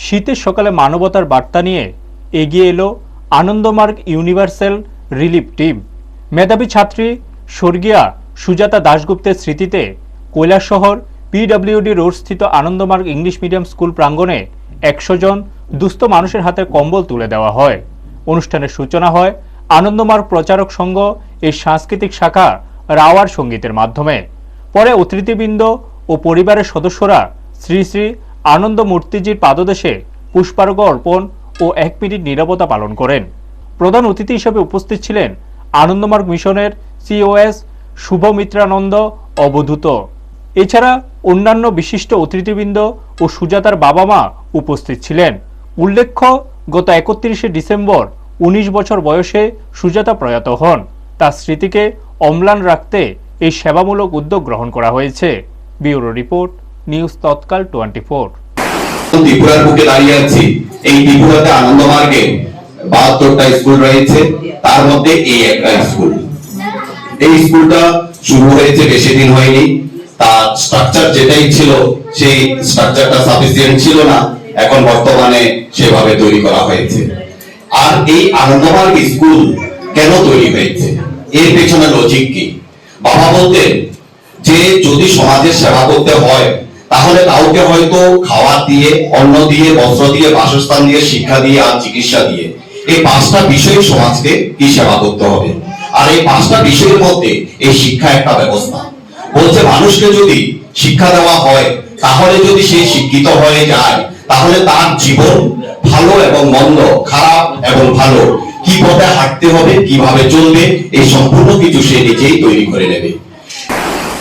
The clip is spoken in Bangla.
শীতের সকালে মানবতার বার্তা নিয়ে এগিয়ে এলো আনন্দমার্গ ইউনিভার্সাল রিলিফ টিম। মেধাবী ছাত্রী স্বর্গীয়া সুজাতা দাশগুপ্তের স্মৃতিতে কৈলাসহর পিডব্লিউডি রোডস্থিত আনন্দমার্গ ইংলিশ মিডিয়াম স্কুল প্রাঙ্গণে 100 জন দুস্থ মানুষের হাতে কম্বল তুলে দেওয়া হয়। অনুষ্ঠানের সূচনা হয় আনন্দমার্গ প্রচারক সংঘ এর সাংস্কৃতিক শাখা রাওয়ার সঙ্গীতের মাধ্যমে। পরে অতিথিবৃন্দ ও পরিবারের সদস্যরা শ্রী শ্রী আনন্দ মূর্তিজির পাদদেশে পুষ্পার্ঘ্য অর্পণ ও 1 মিনিট নীরবতা পালন করেন। প্রধান অতিথি হিসেবে উপস্থিত ছিলেন আনন্দমার্গ মিশনের সিওএস শুভমিত্রানন্দ অবধূত। এছাড়া অন্যান্য বিশিষ্ট অতিথিবৃন্দ ও সুজাতার বাবা মা উপস্থিত ছিলেন। উল্লেখ্য, গত 31শে ডিসেম্বর 19 বছর বয়সে সুজাতা প্রয়াত হন। তার স্মৃতিকে অম্লান রাখতে এই সেবামূলক উদ্যোগ গ্রহণ করা হয়েছে। ব্যুরো রিপোর্ট, নিউজ তৎকাল 24। ত্রিপুরার বুকে দাঁড়িয়ে আছি। এই ত্রিপুরাতে আনন্দমার্গে 72টা স্কুল রয়েছে, তার মধ্যে এই একটা স্কুল। এই স্কুলটা শুরু হয়েছে বেশি দিন হয়নি। তার স্ট্রাকচার যেটাই ছিল সেই স্ট্রাকচারটা সাফিসিয়েন্ট ছিল না, এখন বর্তমানে সেভাবে তৈরি করা হয়েছে। আর এই আনন্দমার্গ স্কুল কেন তৈরি হয়েছে, এর পেছনে লজিক কি? বাবা বলতেন যে যদি সমাজের সেবা করতে হয় তাহলে কাউকে হয়তো খাওয়া দিয়ে, অন্ন দিয়ে, বস্ত্র দিয়ে, বাসস্থান দিয়ে, শিক্ষা দিয়ে আর চিকিৎসা দিয়ে, এই 5টা বিষয় সমাজকে কি সেবা করতে হবে। আর এই 5টা বিষয়ের মধ্যে এই শিক্ষা একটা ব্যবস্থা। বলছে মানুষকে যদি শিক্ষা দেওয়া হয়, তাহলে যদি সে শিক্ষিত হয়ে যায়, তাহলে তার জীবন ভালো এবং মন্দ, খারাপ এবং ভালো, কি পথে হাঁটতে হবে, কিভাবে চলবে, এই সম্পূর্ণ কিছু সে নিজেই তৈরি করে নেবে।